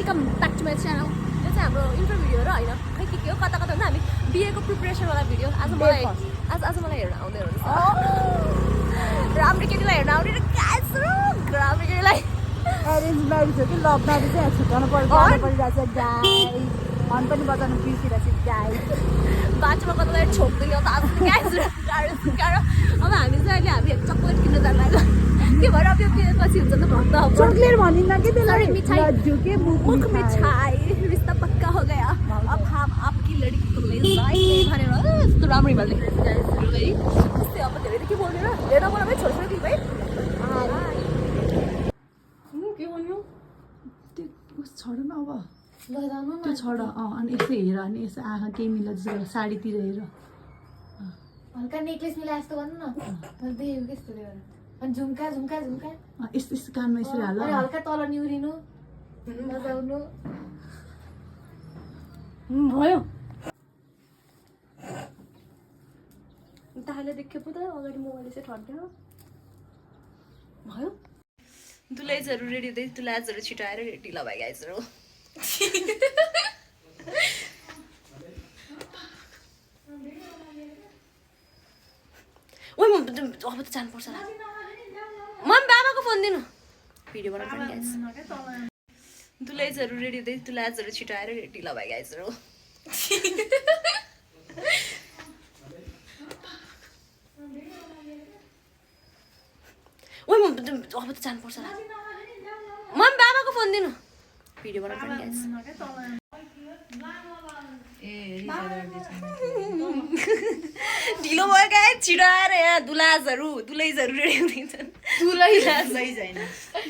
Welcome back to my channel. यो चाहिँ हाम्रो इन्ट्रो भिडियो र होइन खै के हो कता कता हामी बिहेको प्रिपरेसनवाला भिडियो। आज मलाई हेर्न आउँदै हुनुहुन्छ राम्रो केटीलाई हेर्न आउने र राम्रो केटीलाई एरेन्ज म्यारेज हो कि लभ म्यारेज चाहिँ छुट्याउनु परिरहेछ गाइस। मन पनि बजाउनु बिर्सिरहेछ गाइस। बाटोमा कतालाई छोप्दिनँ त आज गाह्रो। अब हामी चाहिँ अहिले चक्लेट किन्न जानु लाग्यो। के भएर अब यो पछि हुन्छ त भक्त चॉकलेट भनिन्न कि त्यसलाई मिठाई लड्डू के मुख मिठाई रिश्ता पक्का हो गया अब हम आपकी लड़की को ले जाएंगे भनेर यस्तो राम्ररी भन्दै गाइसहरु है। त्यस्तै अब धेरै त के बोल्ने र हेर्न मलाई पनि छोड्छौ कि भाइ के भन्यो त्यो उस छोड न अब ल जानु त्यो छोड अनि यसो हेर अनि यसो आँखा केही मिल्छ जस्तो साडीतिर हेर हल्का नेकलेस मिलाए जस्तो गर्नु न देऊ कस्तो देऊ अनि झुम्का यस्तो यस्तो कानमा यसरी हाल अनि हल्का तल निउरिनु बजाउनु भयो दाइले देख्यो पो त अगाडि मोबाइल चाहिँ ठड्यो भयो। दुलाइजहरू रेडी हुँदै दुलाजहरू छिटाएर रेडी लगाए गाइजहरू ओइ म अब त जानुपर्छ ल म बाबाको फोन दिनु भिडियो बनाउनु पनि गाइस। दुलाइजहरू रेडी हुँदै दुलाजहरू छिटाएर रेडी लगाए गाइजहरू ओइ म अब त जानुपर्छ ल म बाबाको फोन दिनु भिडियो बनाउनु पनि गाइस। ढिलो भयो गाइस छिटो आएर यहाँ दुलाजहरू रेडी हुँदैछन्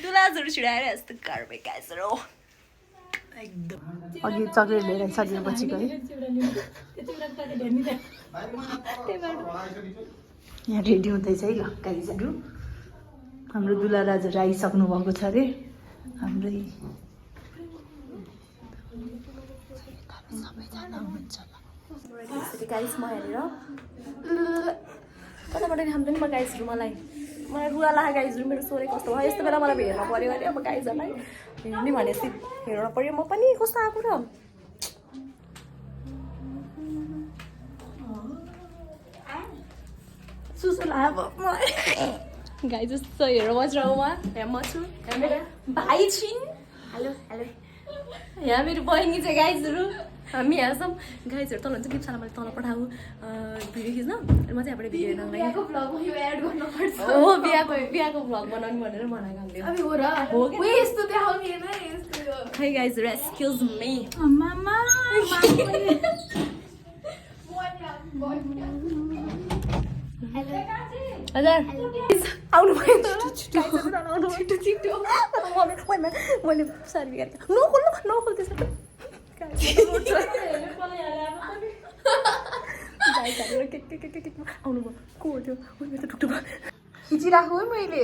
दुलाजहरू छिटाएर यस्तो कारबाही गाइसहरू एकदम अघि चक्लेट लिएर सकेपछि गयो यहाँ रेडी हुँदैछ है ल गाइजहरू। हाम्रो दुला राजाहरू आइसक्नु भएको छ अरे हाम्रै सबैजना हुनुहुन्छ गाइस म हेरेर कताबाट खान्छ नि म गाइसहरू मलाई रुवा लागा गाइसहरू मेरो सोरे कस्तो भयो यस्तो बेला मलाई हेर्न पऱ्यो अरे अब गाइसहरूलाई हेर्ने भनेपछि हेर्न पऱ्यो म पनि कस्तो आएको र सुसु लाग्यो गाई जस्तो हेर बज्राउमा यहाँ म छु यहाँ मेरो भाइ छिन् हेलो यहाँ मेरो बहिनी चाहिँ गाइजहरू हामी यहाँ छौँ गाइजहरू तल हुन्छ गिफ्ट मैले तल पठाऊ भिडियो खिच्न म चाहिँ यहाँबाट भिडियो हेर्न लागि बिहाको भ्लग बनाउनु भनेर मनाएको खै गाइजहरू एक्सक्युज मी हजुर आउनु भयो मैले सारी बिगारेको नखोल त्यसो आउनु भयो को हो त्यो मेरो त टुक्टुक खिचिराख्नु है मैले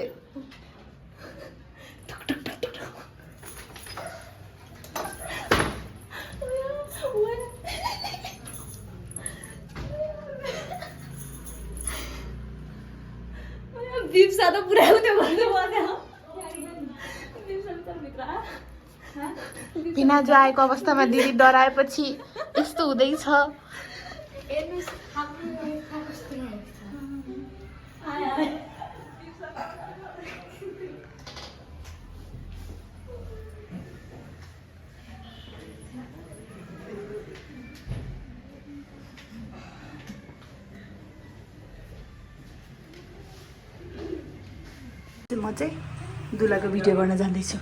बिप्सा त पुऱ्याएको त्यो भन्नु पिनाजु आएको अवस्थामा दिदी डराएपछि यस्तो हुँदैछ। म चाहिँ दुलाको भिडियो गर्न जाँदैछु।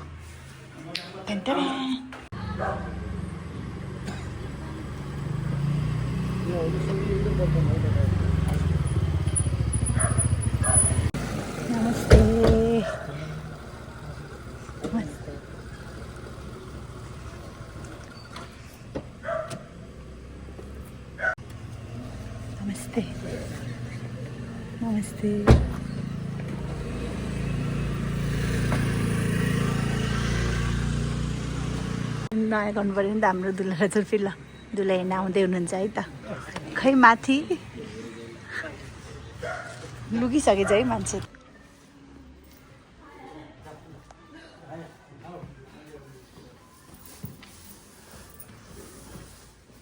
नमस्ते नमस्ते नमस्ते नयाँ गर्नु पऱ्यो नि त हाम्रो दुला चुर्फी ल दुला हेर्न आउँदै हुनुहुन्छ है त खै माथि लुकिसकेछ है मान्छे।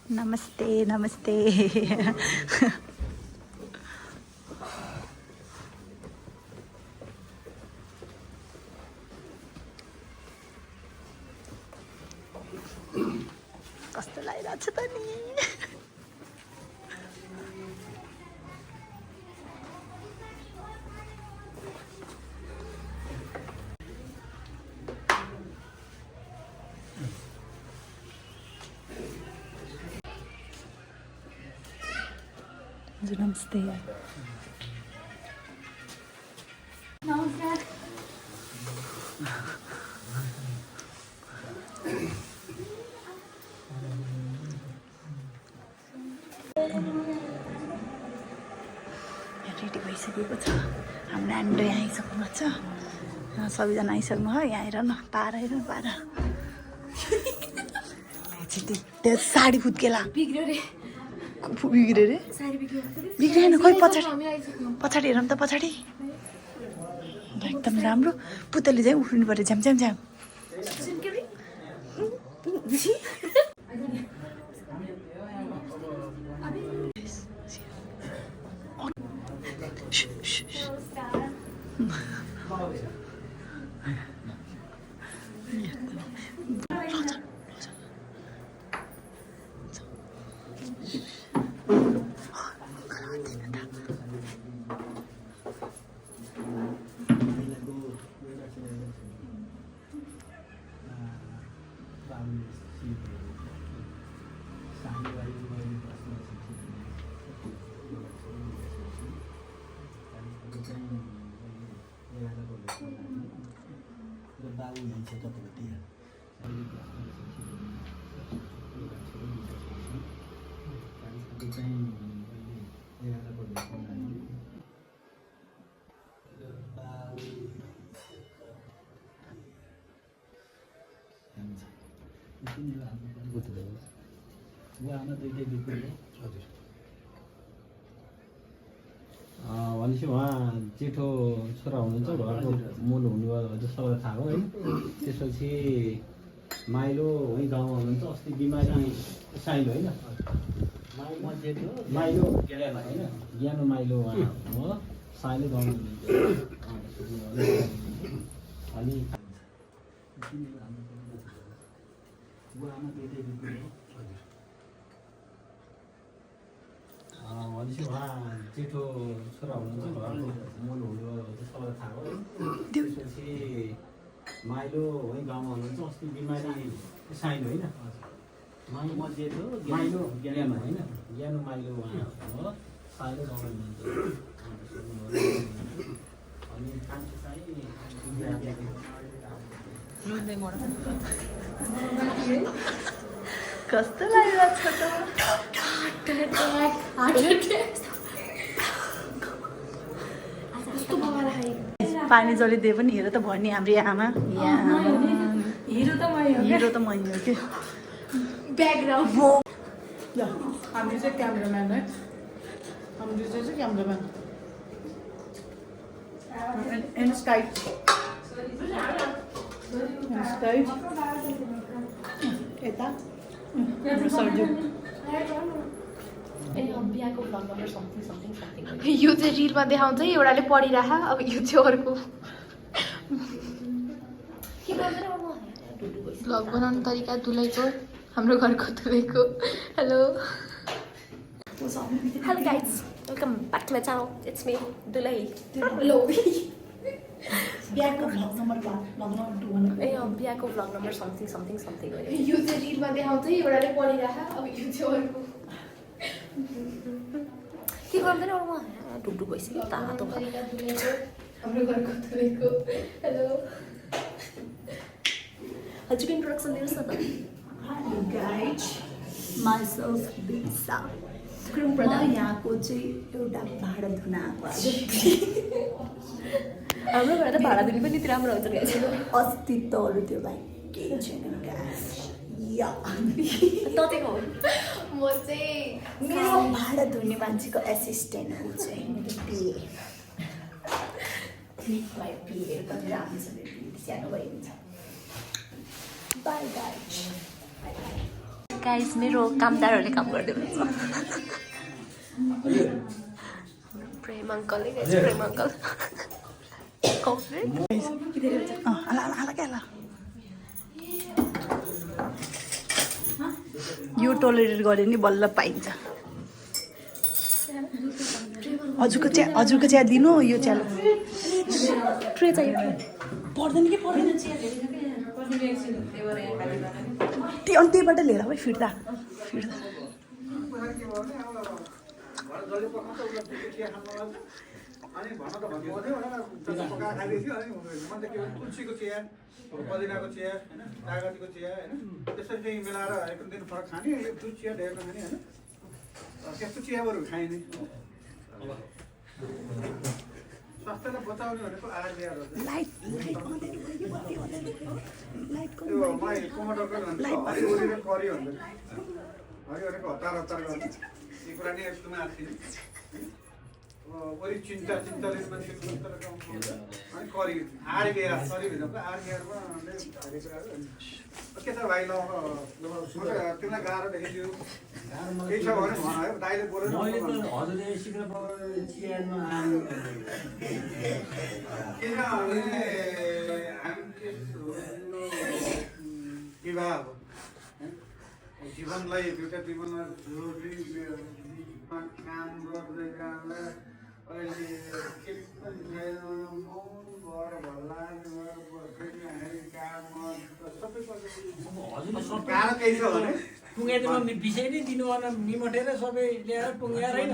नमस्ते नमस्ते कस्तो लागिरहेको छ त नि हजुर नमस्ते नमस्कार रेडी भइसकेको छ हाम्रो नानी यहाँ आइसक्नु भएको छ सबैजना आइसक्नु भयो यहाँ आएर न पारा हेर पारा त्यो साडी फुत्केला बिग्रियो रे बिग्रियो रे साडी बिग्रियो बिग्रिएन खोइ पछाडि पछाडि हेर न त पछाडि एकदम राम्रो पुतली चाहिँ उफ्रिनु पऱ्यो झ्याम झ्याम झ्याम भनेपछि उहाँ जेठो छोरा हुनुहुन्छ घरको मूल हुनुभयो हजुर सबैलाई थाहा हो है त्यसपछि माइलो वहीँ गाउँमा हुनुहुन्छ अस्ति बिमारी साइलो होइन माइलो होइन ज्ञानो माइलो उहाँ हो साइलो गाउँमा हुनुहुन्छ अनि भनेपछि उहाँ जेठो छोरा हुनुहुन्छ घरको मूल हुनुभयो सबैलाई थाहा हो त्यसपछि माइलो वहीँ गाउँमा हुनुहुन्छ अस्ति बिमारी साइलो होइन माइलो ज्ञानो होइन ज्ञानो माइलो उहाँ हो साइलो गाउँमा हुनुहुन्छ अनि कान्छो चाहिँ कस्तो लागिरहेको छ त पानी जलिदिए पनि हेर त भन्ने हाम्रो आमा हिरो त मै हो हिरो त मै हो कि ब्याकग्राउन्ड हाम्रो चाहिँ क्यामराम्यान है हाम्रो चाहिँ क्यामराम्यान एन्ड स्काइट यता सर्जु यो चाहिँ रिलमा देखाउँछ एउटाले पढिराख अब यो चाहिँ अर्को भ्लग बनाउने तरिका दुलैको हाम्रो घरको दुलैको hello hello guys welcome back to my channel it's me दुलै हेलो बिहाको भ्लग नम्बर बिहाको vlog number something something something हो यो चाहिँ रिलमा देखाउँछ एउटाले पढिराख अब यो चाहिँ अर्को के गर्दैन अरूमा ढुकढुक भइसक्यो तातो हाम्रो घरको दुलैको हेलो हजुर इन्ट्रोडक्सन दिनुहोस् न त हेलो गाइज माइसेल्फ बिसा म यहाँको चाहिँ एउटा भाडा धुन आएको हाम्रो घर त भाडा दिने पनि राम्रो हुन्छ गाइस अस्तित्वहरू त्यो भाइ केही छैन तपाईँको म चाहिँ मेरो भाडा धुने मान्छेको एसिस्टेन्ट हो चाहिँ मेरो पिए भाइ पिए कति राम्रो छ मेरो पिए सानो भइन्छ बाई गाइज गाइस मेरो कामदारहरूले काम गर्दै हुनुहुन्छ प्रेम अङ्कल प्रेम अङ्कल यो टोलरेट गऱ्यो नि बल्ल पाइन्छ हजुरको चिया दिनु यो चिया ट्रे चाहियो पर्दैन कि पर्दैन अनि त्यहीबाट लिएर है फिर्ता तुलसीको चिया पदिनाको चिया होइन कागतीको चिया होइन त्यसरी चाहिँ मिलाएर एक दिन फरक खाने दुध चिया ढेर खाने होइन त्यस्तो चियाहरू खाइने स्वास्थ्यलाई बचाउने भनेको आहार बिहार त्यो मलाई टमाटरको हरियो करी भन्दै हरियोको हतार गर्ने यो कुरा नै यस्तोमा आएको थिएँ वरि चिन्ताले मान्छेको अनि करी आहार बिहार करी भनेको आहार बिहारमा के छ भाइ ल तिमीलाई गाह्रो देखियो केही छ भने भन है दाइले बोल्यो हजुरले सिक्न चियानमा किनभने विवाह हो जीवनलाई एउटा जीवनमा जोडी काम गर्दै जाँदा अहिले गाह्रो केही छ भने पुगेमा विषय नै दिनु भएन निमटेर सबै ल्याएर पुगेर होइन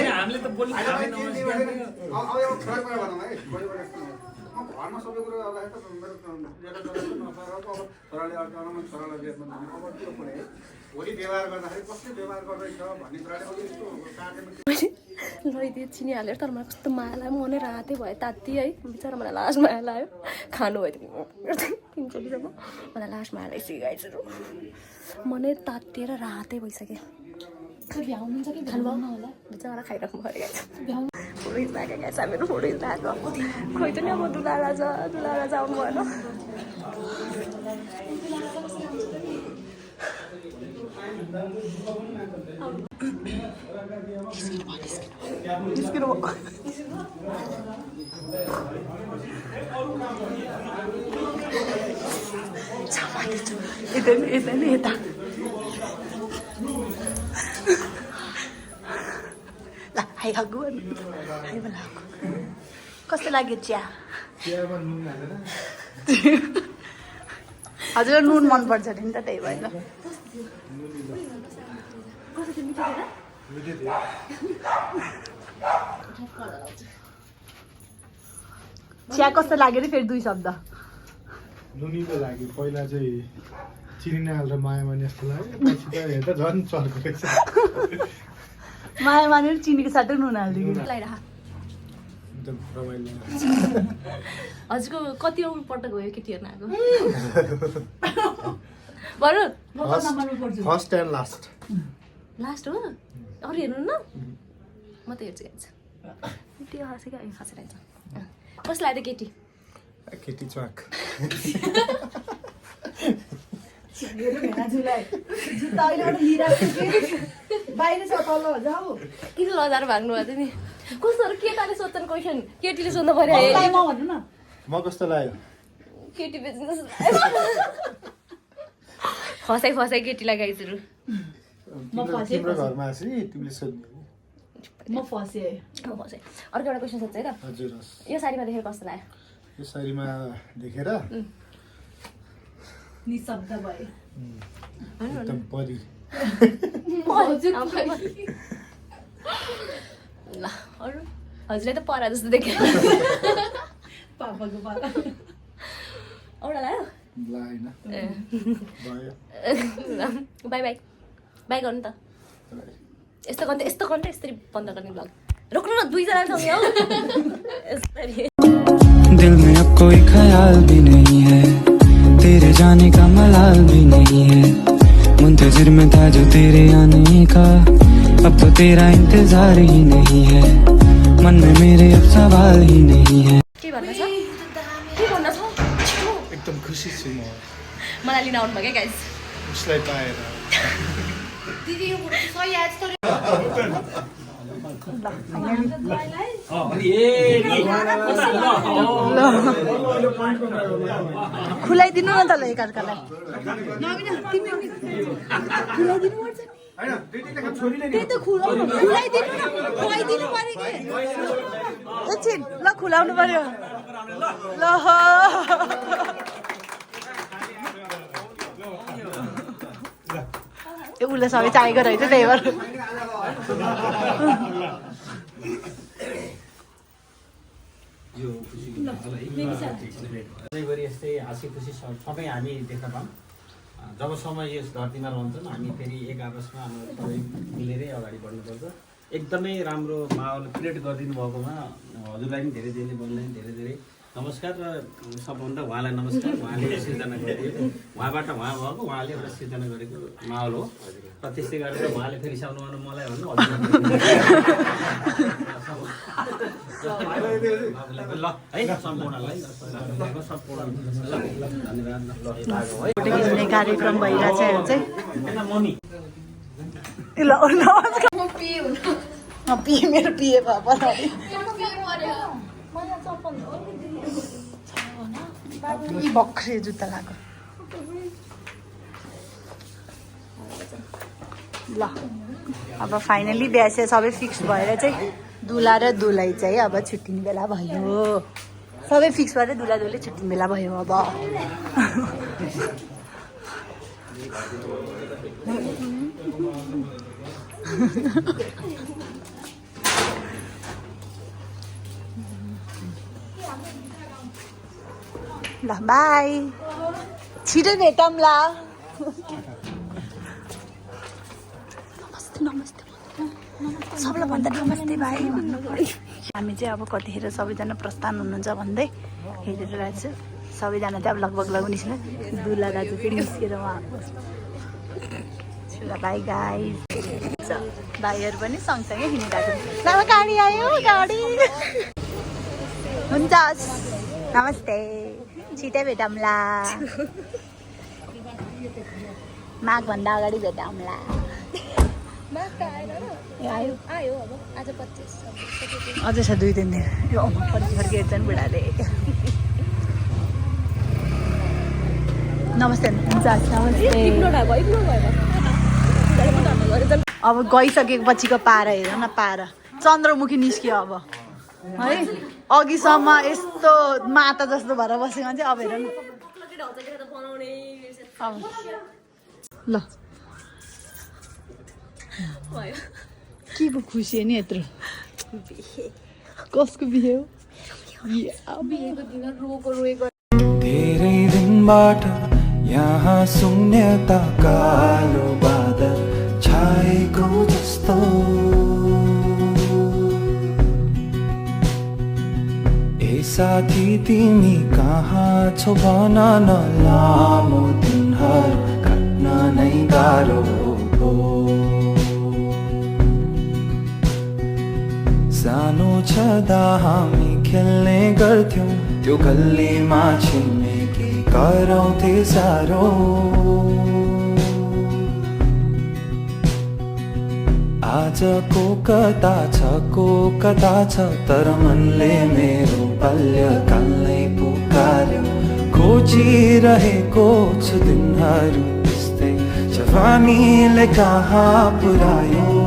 हामीले त बोल्नु घरमा सबै कुरो अब छोराले अर्कामा छोरालाई भोलि व्यवहार गर्दाखेरि कसले व्यवहार गर्दैछ भन्ने कुराले अब यस्तो लैदिए चिनी हालेर तर मलाई कस्तो माया लाग्यो मनै रातै भयो तात्ती है बिचरा मलाई लास्ट माया लाग्यो खानु भयो तिनचोटिसम्म मलाई लास्ट माया लाग्यो गाइजहरू मनै तात्तिएर रातै भइसक्यो भ्याउनुहुन्छ कि खानुभयो होला बिचरा खाइराख्नु पऱ्यो गाइज फोटो खिच्दाखेरि गाइज हामीहरू फोटो खिच्दाखेरि खोइ त नि अब दुला राजा आउनु भएन यता ल हाई खाएको कस्तो लाग्यो चिया हजुर नुन मनपर्छ नि त त्यही भएर चिया कस्तो लाग्यो नि फेरि 2 शब्द नुनिलो लाग्यो पहिला चाहिँ चिनी हालेर माया माने जस्तो लाग्यो पछि त हेर्दा झन् चर्को रहेछ माया मानेर चिनीको साथै नुन हालिदिनु एकदम रमाइलो हजुरको कति पटक भयो केटी हेर्न आएको भन्नु फर्स्ट एन्ड लास्ट लास्ट हो अरू हेर्नु न म त हेर्छु हेर्छु त्यो हाँसेको हाँसेर आइन्छ कसलाई लाग्यो केटी केटी च्वाक बाहिर छ तल जाऊ किन लजार भाग्नु भएको नि कस्तोहरू केटाले सोध्छन् क्वेसन केटीले सोध्नु पर्यो भन्नु न म कस्तो लाग्यो केटी बेच्नु फसाइ केटीलाई गाइजहरू तिम्रो घरमा आसी तिमीले सोध्नु म फसेँ फसाइ अर्को एउटा क्वेसन सोध्छ है त हजुर यो साडीमा देखेर कस्तो लाग्यो यो साडीमा देखेर निशब्द भयो एकदम परी ल अरू हजुरले त परा जस्तो देख्यो पापाको पारा औडा लाग्यो लाग्दैन ए भयो बाई बाई बाई गर्नु त यस्तो गर्नु यसरी बन्द गर्ने ब्लग रोक्नु न 2 जना सँगै हो यसरी दिल में अब कोई ख्याल भी नहीं है तेरे जाने का मलाल भी नहीं है मुंतजिर में था जो तेरे आने का अब तो तेरा इंतजार ही नहीं है मन में मेरे अब सवाल ही नहीं है के भन्नु छ खुसी छु म मलाई लिन आउनुभयो क्या गाइज उसलाई पाएर दिदी यो सही आज त खुलाइदिनु न त ल एकअर्कालाई त्यही त खुलाइदिनु न खुवाइदिनु पर्यो कि एकछिन ल खुलाउनु पर्यो ल ए उसले सबै चाहिएको रहेछ त्यही भएर यो सधैँभरि यस्तै हाँसी खुसी सबै हामी देख्न पाऊँ जबसम्म यस धरतीमा रहन्छन् हामी फेरि एक आपसमा हाम्रो सबै मिलेरै अगाडि बढ्नुपर्छ एकदमै राम्रो माहौल क्रिएट गरिदिनु भएकोमा हजुरलाई पनि धेरै धेरै बोल्ने धेरै धेरै नमस्कार र सबभन्दा उहाँलाई नमस्कार उहाँले सिर्जना गरिदियो उहाँबाट उहाँ भएको उहाँले एउटा सिर्जना गरेको माहौल हो र त्यस्तै गरेर उहाँले फेरि रिसाउनु गर्नु मलाई भन्नु ल है सम्पूर्णलाई खिच्ने कार्यक्रम भइरहेछ यहाँ चाहिँ ल पिए मेरो पिए भयो बक्रे जुत्ता लगाएको ल अब फाइनली बिहा चाहिँ सबै फिक्स भएर चाहिँ दुला र दुलै चाहिँ अब छुट्टिने बेला भयो सबै फिक्स भएर दुला दुलै छुट्टिने बेला भयो अब ल बाई छिटो भेटौँला नमस्ते सबलाई भन्दा नमस्ते भाइ हामी चाहिँ अब कतिखेर सबैजना प्रस्थान हुनुहुन्छ भन्दै हेरेर रहेछ सबैजना चाहिँ अब लगभग निस्किनु दुला दाजु चाहिँ निस्केर उहाँ बाई गाई भाइहरू पनि सँगसँगै हिँडिरहेको छ गाडी आयो गाडी हुन्छ नमस्ते छिटै भेटौँला माघभन्दा अगाडि भेटौँला अझै छ 2-3 दिन यो फर्किएछन् बुढाले नमस्ते हुन्छ अब गइसकेको पछिको पारा हेर न पारा चन्द्रमुखी निस्क्यो अब है अघिसम्म यस्तो माता जस्तो भएर बसेको चाहिँ अब हेर न ल के को खुसी है नि यत्रो कसको बिहे हो धेरै दिनबाट यहाँ शून्यता कालो बादल छाएको जस्तो ए साथी तिमी कहाँ छौ भन न लामो दिनहरू काट्न नै गाह्रो हो सानो छँदा हामी खेल्ने गर्थ्यौँ त्यो गल्लीमा छिमेकी कराउँथे साह्रो आजको कता छ तर मनले मेरो बाल्यकाललाई पुकार्यो खोजिरहेको छु दिनहरू त्यस्तै जवानीले कहाँ पुर्यायो